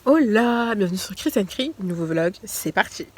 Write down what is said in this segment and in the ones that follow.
Hola, bienvenue sur Chris & Cri, nouveau vlog, c'est parti.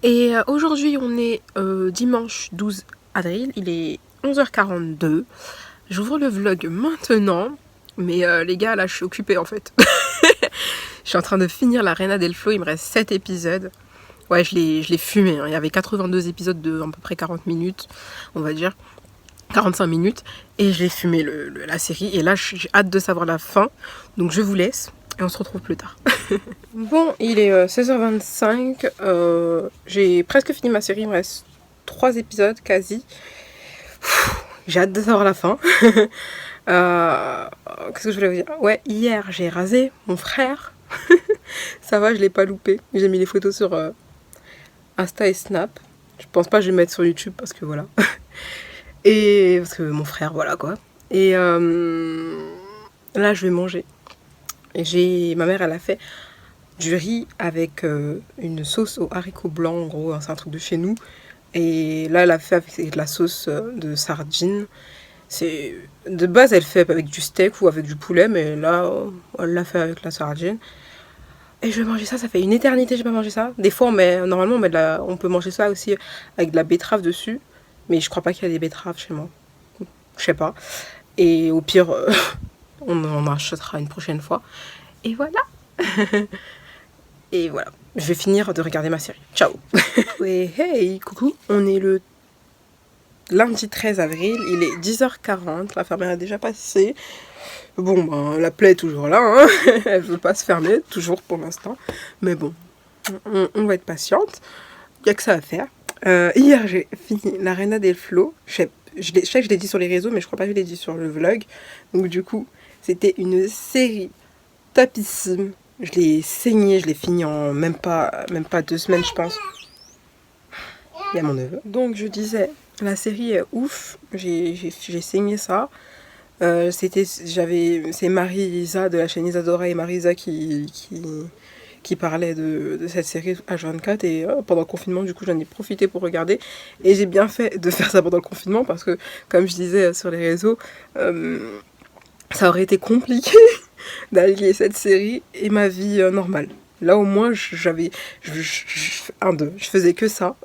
Et aujourd'hui on est dimanche 12 avril, il est 11h42. J'ouvre le vlog maintenant, mais les gars là je suis occupée en fait. Je suis en train de finir la Reina del Flow, il me reste 7 épisodes. Ouais, je l'ai fumé, hein. Il y avait 82 épisodes de à peu près 40 minutes, on va dire. 45 minutes. Et je l'ai fumé la série. Et là, j'ai hâte de savoir la fin. Donc je vous laisse. Et on se retrouve plus tard. Bon, il est 16h25. J'ai presque fini ma série. Il me reste 3 épisodes quasi. J'ai hâte de savoir la fin. Qu'est-ce que je voulais vous dire? Ouais, hier, j'ai rasé mon frère. Ça va, je l'ai pas loupé. J'ai mis les photos sur Insta et Snap. Je pense pas que je vais mettre sur YouTube parce que voilà. Et parce que mon frère, voilà quoi. Et là, je vais manger. Et ma mère, elle a fait du riz avec une sauce aux haricots blancs, en gros, c'est un truc de chez nous. Et là, elle a fait avec de la sauce de sardine. De base, elle fait avec du steak ou avec du poulet, mais là, elle l'a fait avec la sardine. Et je vais manger ça, ça fait une éternité que j'ai pas mangé ça. Des fois, normalement, on peut manger ça aussi avec de la betterave dessus. Mais je crois pas qu'il y a des betteraves chez moi. Je sais pas. Et au pire, on en achètera une prochaine fois. Et voilà. Et voilà. Je vais finir de regarder ma série. Ciao. Ouais, hey, coucou. On est le lundi 13 avril. Il est 10h40. La fermière est déjà passée. Bon, ben, la plaie est toujours là. Hein. Elle veut pas se fermer, toujours pour l'instant. Mais bon, on va être patiente. Il n'y a que ça à faire. Hier, j'ai fini la Reina del Flow. Je sais que je l'ai dit sur les réseaux, mais je crois pas que je l'ai dit sur le vlog. Donc du coup, c'était une série topissime. Je l'ai saigné, je l'ai fini en même pas 2 semaines, je pense. Il y a mon neveu. Donc je disais, la série est ouf. J'ai saigné ça. C'est Marisa de la chaîne Isadora et Marisa qui parlait de cette série H24 et pendant le confinement du coup j'en ai profité pour regarder et j'ai bien fait de faire ça pendant le confinement parce que comme je disais sur les réseaux ça aurait été compliqué d'allier cette série et ma vie normale. Là au moins je faisais que ça,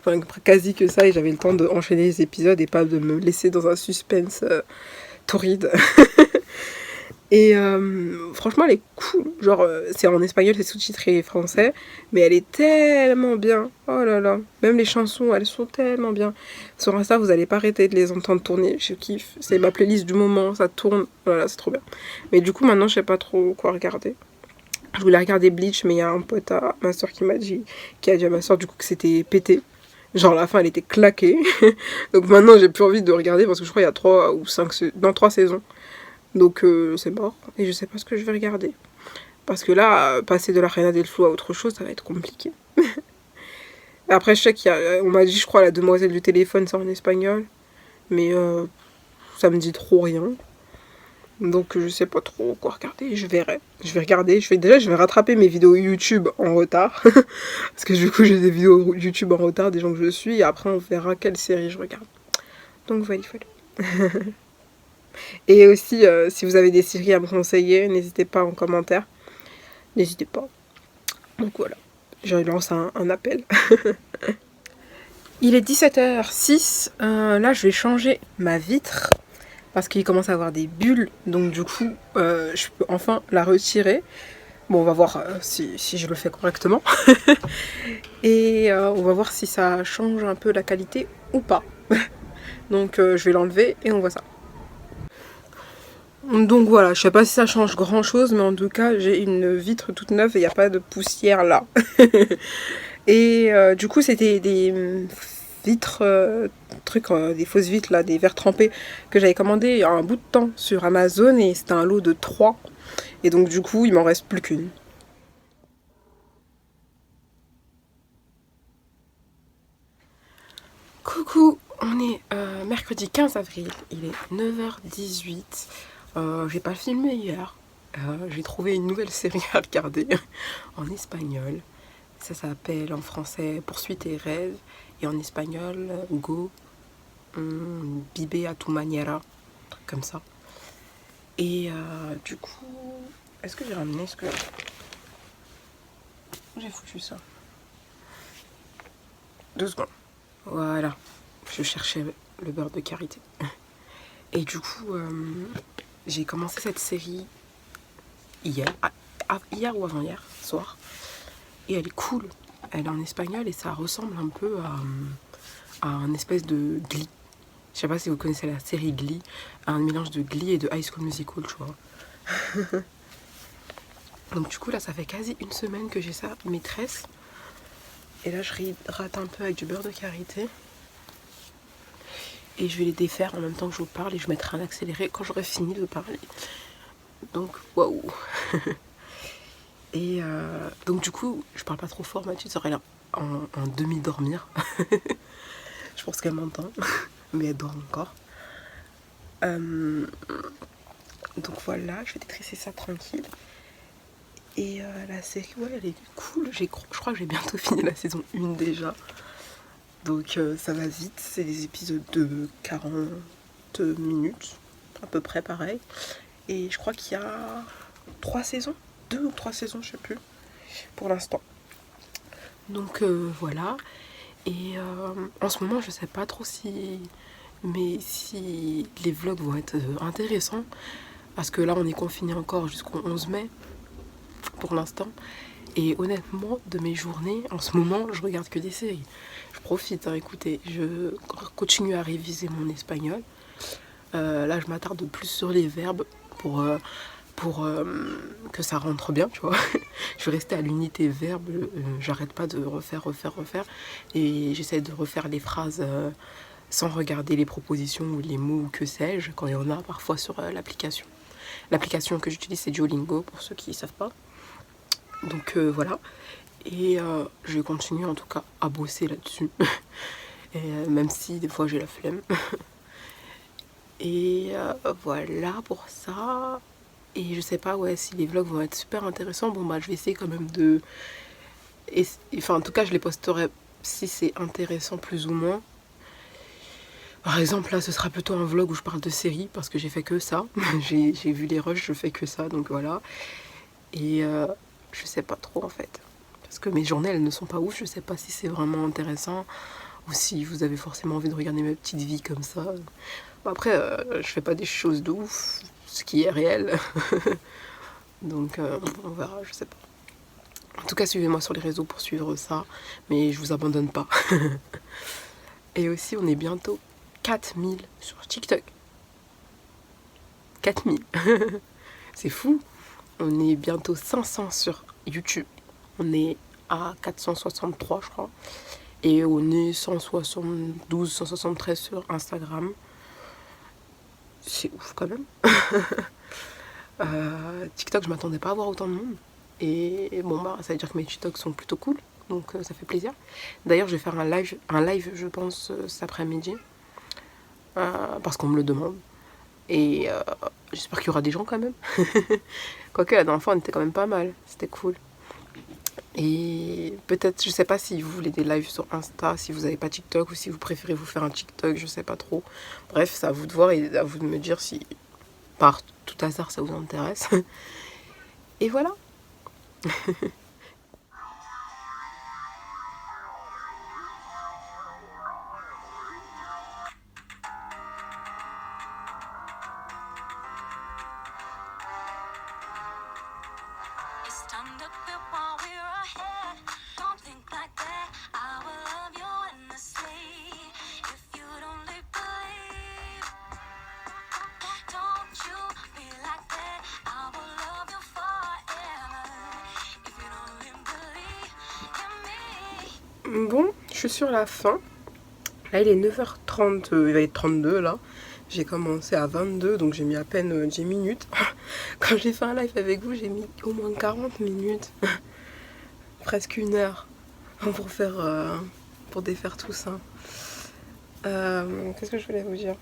enfin quasi que ça et j'avais le temps d'enchaîner les épisodes et pas de me laisser dans un suspense torride. Et franchement, elle est cool. Genre, c'est en espagnol, c'est sous-titré français. Mais elle est tellement bien. Oh là là. Même les chansons, elles sont tellement bien. Sur Insta, vous n'allez pas arrêter de les entendre tourner. Je kiffe. C'est ma playlist du moment. Ça tourne. Voilà, c'est trop bien. Mais du coup, maintenant, je sais pas trop quoi regarder. Je voulais regarder Bleach, mais il y a un pote à ma soeur qui a dit à ma soeur du coup que c'était pété. Genre la fin elle était claquée. Donc maintenant j'ai plus envie de regarder parce que je crois qu'il y a 3 ou 5 3 saisons. Donc c'est mort. Et je sais pas ce que je vais regarder. Parce que là, passer de la Reina del Flow à autre chose, ça va être compliqué. Après je sais on m'a dit je crois la demoiselle du téléphone c'est en espagnol. Mais ça me dit trop rien. Donc je sais pas trop quoi regarder, je verrai. Je vais regarder, je vais rattraper mes vidéos YouTube en retard. Parce que du coup j'ai des vidéos YouTube en retard, des gens que je suis, et après on verra quelle série je regarde. Donc voilà. Et aussi, si vous avez des séries à me conseiller, n'hésitez pas en commentaire. N'hésitez pas. Donc voilà, je lance un appel. Il est 17h06, là je vais changer ma vitre. Parce qu'il commence à avoir des bulles, donc du coup, je peux enfin la retirer. Bon, on va voir si je le fais correctement. Et on va voir si ça change un peu la qualité ou pas. Donc je vais l'enlever et on voit ça. Donc voilà, je sais pas si ça change grand chose, mais en tout cas, j'ai une vitre toute neuve et il n'y a pas de poussière là. Et du coup, c'était des vitres, des fausses vitres là, des verres trempés que j'avais commandé il y a un bout de temps sur Amazon et c'était un lot de 3. Et donc du coup, il m'en reste plus qu'une. Coucou, on est mercredi 15 avril, il est 9h18. J'ai pas filmé hier. J'ai trouvé une nouvelle série à regarder en espagnol. Ça s'appelle en français Poursuite et rêve. Et en espagnol, Go, Vive a tu manera. Un truc comme ça. Et du coup, est-ce que j'ai ramené ce que... Où j'ai foutu ça? 2 secondes. Voilà. Je cherchais le beurre de karité. Et du coup, j'ai commencé cette série hier ou avant-hier soir. Et elle est cool. Elle est en espagnol et ça ressemble un peu à un espèce de Glee. Je sais pas si vous connaissez la série Glee. Un mélange de Glee et de High School Musical, tu vois. Donc du coup, là, ça fait quasi une semaine que j'ai ça, maîtresse. Et là, je rate un peu avec du beurre de karité. Et je vais les défaire en même temps que je vous parle et je mettrai un accéléré quand j'aurai fini de parler. Donc, waouh. Et donc du coup, je parle pas trop fort, Mathieu serait là en demi-dormir. Je pense qu'elle m'entend, mais elle dort encore. Donc voilà, je vais détrisser ça tranquille. Et la série, ouais, elle est cool. Je crois que j'ai bientôt fini la saison 1 déjà. Donc ça va vite, c'est des épisodes de 40 minutes, à peu près pareil. Et je crois qu'il y a 3 saisons, 2 ou 3 saisons, je sais plus, pour l'instant. Donc voilà. Et en ce moment, je sais pas trop si les vlogs vont être intéressants. Parce que là, on est confiné encore jusqu'au 11 mai, pour l'instant. Et honnêtement, de mes journées, en ce moment, je regarde que des séries. Je profite, hein, écoutez, je continue à réviser mon espagnol. Là, je m'attarde plus sur les verbes pour que ça rentre bien, tu vois. Je vais rester à l'unité verbe, j'arrête pas de refaire. Et j'essaie de refaire les phrases sans regarder les propositions ou les mots ou que sais-je, quand il y en a parfois sur l'application. L'application que j'utilise, c'est Duolingo, pour ceux qui ne savent pas. Donc voilà. Et je continue en tout cas à bosser là-dessus. Et, même si des fois j'ai la flemme. Et voilà pour ça. Et je sais pas si les vlogs vont être super intéressants. Bon bah je vais essayer quand même de... Enfin en tout cas je les posterai si c'est intéressant plus ou moins. Par exemple là ce sera plutôt un vlog où je parle de séries parce que j'ai fait que ça. j'ai vu les rushs, je fais que ça, donc voilà. Et je sais pas trop en fait. Parce que mes journées elles ne sont pas ouf, je sais pas si c'est vraiment intéressant ou si vous avez forcément envie de regarder ma petite vie comme ça. Bon, après je fais pas des choses de ouf, ce qui est réel. Donc on verra, je sais pas. En tout cas suivez-moi sur les réseaux pour suivre ça, mais je vous abandonne pas. Et aussi on est bientôt 4000 sur TikTok. 4000. C'est fou. On est bientôt 500 sur YouTube. On est à 463 je crois. Et on est 172, 173 sur Instagram. C'est ouf quand même. TikTok, je m'attendais pas à voir autant de monde. Et bon bah ça veut dire que mes TikToks sont plutôt cool. Donc ça fait plaisir. D'ailleurs je vais faire un live je pense cet après-midi. Parce qu'on me le demande. Et j'espère qu'il y aura des gens quand même. Quoique la dernière fois on était quand même pas mal. C'était cool. Et peut-être, je sais pas si vous voulez des lives sur Insta, si vous n'avez pas TikTok ou si vous préférez vous faire un TikTok, je sais pas trop. Bref, c'est à vous de voir et à vous de me dire si par tout hasard ça vous intéresse. Et voilà. Bon, je suis sur la fin. Là, il est 9h30, il va être 32 là. J'ai commencé à 22, donc j'ai mis à peine 10 minutes. Quand j'ai fait un live avec vous, j'ai mis au moins 40 minutes. Presque 1 heure pour défaire tout ça. Qu'est-ce que je voulais vous dire?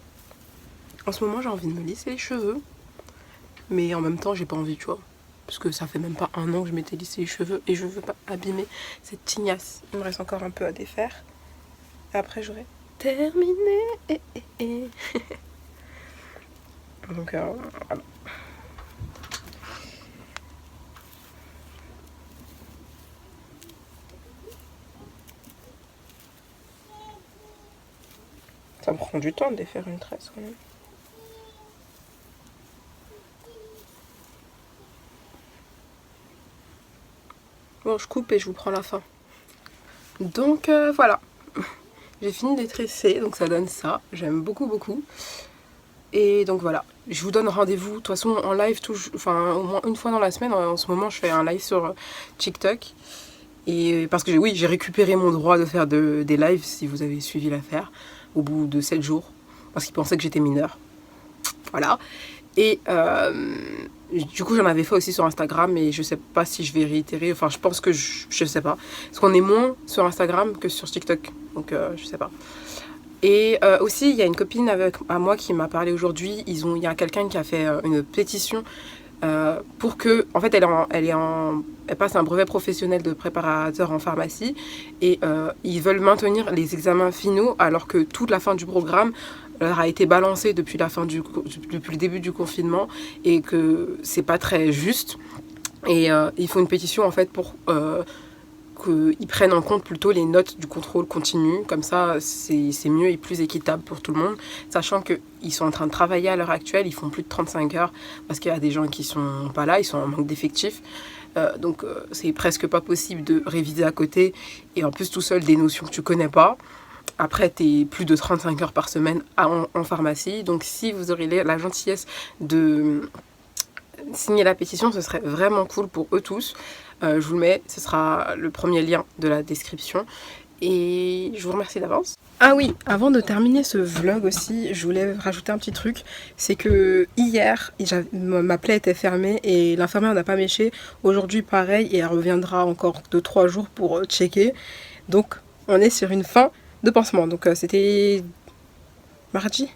En ce moment, j'ai envie de me lisser les cheveux. Mais en même temps, j'ai pas envie, tu vois. parce que ça fait même pas un an que je m'étais lissé les cheveux et je veux pas abîmer cette tignasse. Il me reste encore un peu à défaire. Et après j'aurai terminé. Donc voilà. Ça me prend du temps de défaire une tresse quand même. Bon, je coupe et je vous prends la fin. Donc voilà. J'ai fini de tresser, donc ça donne ça. J'aime beaucoup. Et donc voilà. Je vous donne rendez-vous, de toute façon, en live, enfin, au moins une fois dans la semaine. En ce moment, je fais un live sur TikTok. Et parce que j'ai récupéré mon droit de faire des lives, si vous avez suivi l'affaire, au bout de 7 jours. Parce qu'ils pensaient que j'étais mineure. Voilà. Et du coup, j'en avais fait aussi sur Instagram, et je sais pas si je vais réitérer. Enfin, je pense que je sais pas. Parce qu'on est moins sur Instagram que sur TikTok. Donc, je sais pas. Et aussi, il y a une copine à moi qui m'a parlé aujourd'hui. Il y a quelqu'un qui a fait une pétition pour que, en fait, elle passe un brevet professionnel de préparateur en pharmacie, et ils veulent maintenir les examens finaux alors que toute la fin du programme leur a été balancée depuis le début du confinement, et que c'est pas très juste. Et ils font une pétition en fait pour qu'ils prennent en compte plutôt les notes du contrôle continu. Comme ça, c'est mieux et plus équitable pour tout le monde. Sachant qu'ils sont en train de travailler à l'heure actuelle, ils font plus de 35 heures parce qu'il y a des gens qui sont pas là, ils sont en manque d'effectifs. Donc c'est presque pas possible de réviser à côté. Et en plus, tout seul, des notions que tu connais pas. Après, t'es plus de 35 heures par semaine en pharmacie. Donc si vous aurez la gentillesse de signer la pétition, ce serait vraiment cool pour eux tous. Je vous le mets, ce sera le premier lien de la description. Et je vous remercie d'avance. Ah oui, avant de terminer ce vlog aussi, je voulais rajouter un petit truc. C'est que hier, ma plaie était fermée et l'infirmière n'a pas méché. Aujourd'hui, pareil, et elle reviendra encore 2-3 jours pour checker. Donc, on est sur une fin de pansement. Donc, c'était mardi,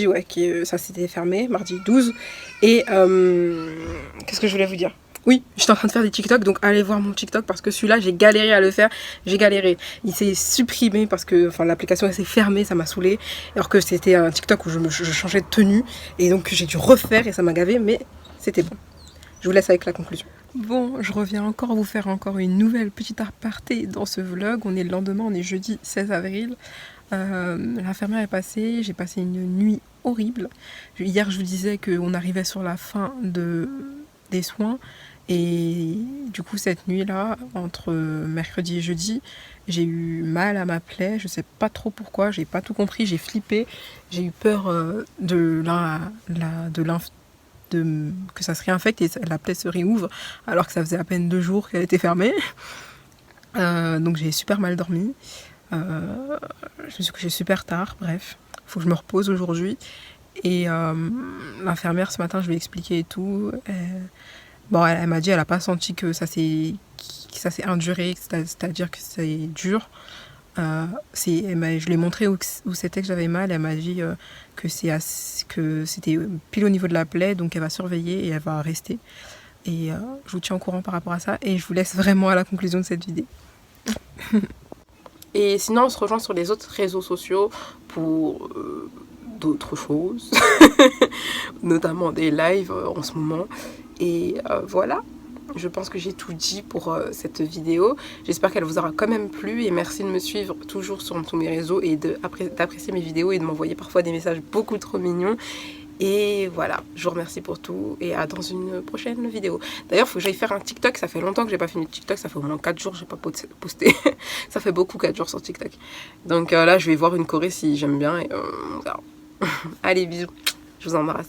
ouais, ça s'était fermé, mardi 12. Et qu'est-ce que je voulais vous dire? Oui, j'étais en train de faire des TikTok, donc allez voir mon TikTok parce que celui-là, j'ai galéré à le faire. J'ai galéré. Il s'est supprimé parce que l'application s'est fermée, ça m'a saoulé. Alors que c'était un TikTok où je changeais de tenue. Et donc j'ai dû refaire et ça m'a gavé, mais c'était bon. Je vous laisse avec la conclusion. Bon, je reviens encore vous faire encore une nouvelle petite aparté dans ce vlog. On est le lendemain, on est jeudi 16 avril. L'infirmière est passée, j'ai passé une nuit horrible. Hier, je vous disais qu'on arrivait sur la fin des soins. Et du coup, cette nuit-là, entre mercredi et jeudi, j'ai eu mal à ma plaie. Je sais pas trop pourquoi, j'ai pas tout compris, j'ai flippé. J'ai eu peur que ça se réinfecte et la plaie se réouvre, alors que ça faisait à peine 2 jours qu'elle était fermée. Donc j'ai super mal dormi. Je me suis couchée super tard, bref. Faut que je me repose aujourd'hui. Et l'infirmière, ce matin, je lui ai expliqué et tout. Bon, elle m'a dit qu'elle n'a pas senti que ça s'est enduré, c'est-à-dire que c'est dur. Je lui ai montré où c'était que j'avais mal. Elle m'a dit que c'était pile au niveau de la plaie, donc elle va surveiller et elle va rester. Et je vous tiens au courant par rapport à ça. Et je vous laisse vraiment à la conclusion de cette vidéo. Et sinon, on se rejoint sur les autres réseaux sociaux pour d'autres choses, notamment des lives en ce moment. Et voilà, je pense que j'ai tout dit pour cette vidéo. J'espère qu'elle vous aura quand même plu et merci de me suivre toujours sur tous mes réseaux et d'apprécier mes vidéos et de m'envoyer parfois des messages beaucoup trop mignons. Et voilà, je vous remercie pour tout et à dans une prochaine vidéo. D'ailleurs, il faut que j'aille faire un TikTok, ça fait longtemps que j'ai pas fait de TikTok, ça fait au moins 4 jours que j'ai pas posté. Ça fait beaucoup 4 jours sur TikTok. Donc là, je vais voir une choré si j'aime bien et on verra. Allez, bisous, je vous embrasse.